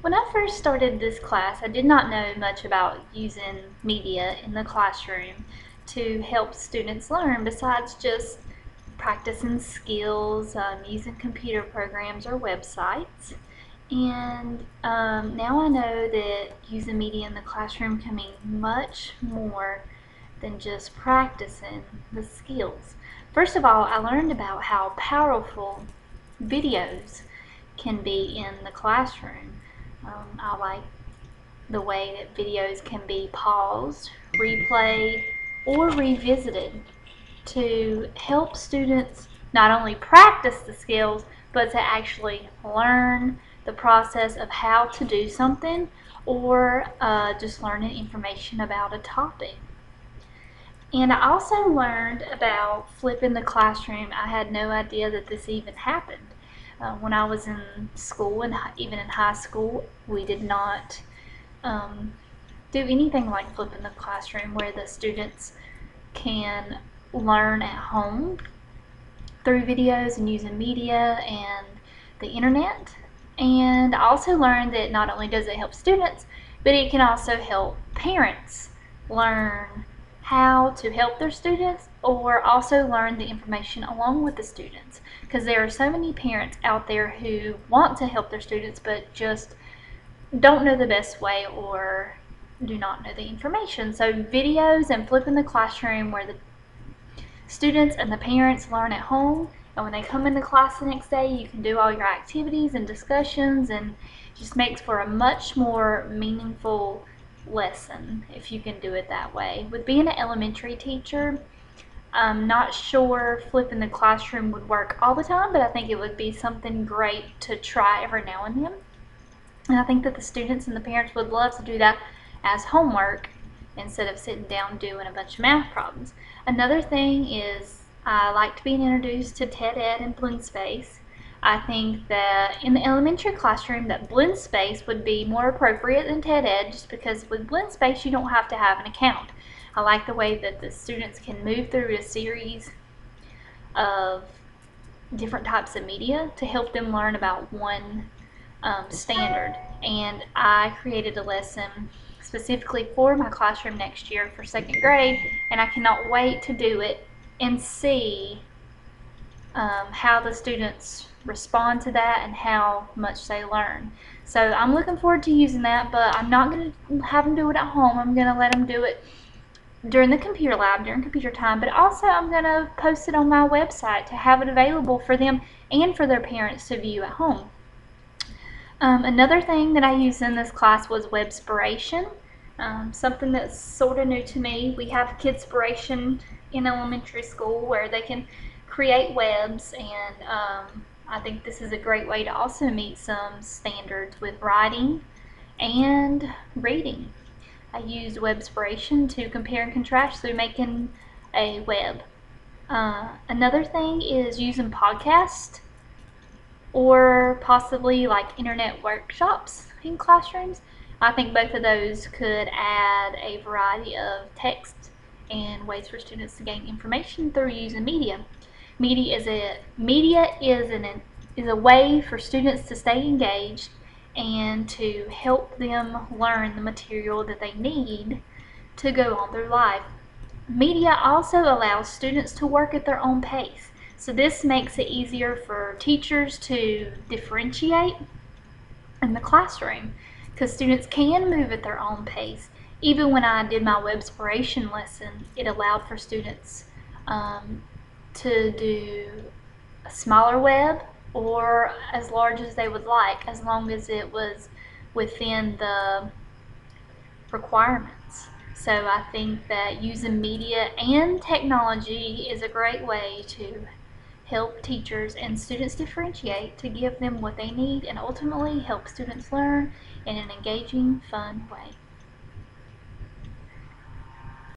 When I first started this class, I did not know much about using media in the classroom to help students learn besides just practicing skills, using computer programs or websites. And now I know that using media in the classroom can mean much more than just practicing the skills. First of all, I learned about how powerful videos can be in the classroom. I like the way that videos can be paused, replayed, or revisited to help students not only practice the skills, but to actually learn the process of how to do something or just learning information about a topic. And I also learned about flipping the classroom. I had no idea that this even happened. When I was in school and even in high school, we did not do anything like flipping the classroom where the students can learn at home through videos and using media and the internet. And I also learned that not only does it help students, but it can also help parents learn how to help their students or also learn the information along with the students, because there are so many parents out there who want to help their students but just don't know the best way or do not know the information. So videos and flipping the classroom where the students and the parents learn at home, and when they come into class the next day you can do all your activities and discussions, and it just makes for a much more meaningful lesson if you can do it that way. With being an elementary teacher, I'm not sure flipping the classroom would work all the time, but I think it would be something great to try every now and then. And I think that the students and the parents would love to do that as homework instead of sitting down doing a bunch of math problems. Another thing is I liked being introduced to TED Ed and Blendspace. I think that in the elementary classroom that Blendspace would be more appropriate than TED Ed, just because with Blendspace you don't have to have an account. I like the way that the students can move through a series of different types of media to help them learn about one standard. And I created a lesson specifically for my classroom next year for second grade, and I cannot wait to do it and see how the students respond to that and how much they learn. So I'm looking forward to using that, but I'm not going to have them do it at home. I'm going to let them do it during the computer lab, during computer time, but also I'm going to post it on my website to have it available for them and for their parents to view at home. Another thing that I used in this class was Webspiration, something that's sort of new to me. We have Kidspiration in elementary school where they can create webs, and I think this is a great way to also meet some standards with writing and reading. I used Webspiration to compare and contrast through making a web. Another thing is using podcasts or possibly like internet workshops in classrooms. I think both of those could add a variety of texts and ways for students to gain information through using media. Media is a way for students to stay engaged and to help them learn the material that they need to go on through life. Media also allows students to work at their own pace. So this makes it easier for teachers to differentiate in the classroom, because students can move at their own pace. Even when I did my Webspiration lesson, it allowed for students to do a smaller web or as large as they would like, as long as it was within the requirements. So I think that using media and technology is a great way to help teachers and students differentiate, to give them what they need and ultimately help students learn in an engaging, fun way.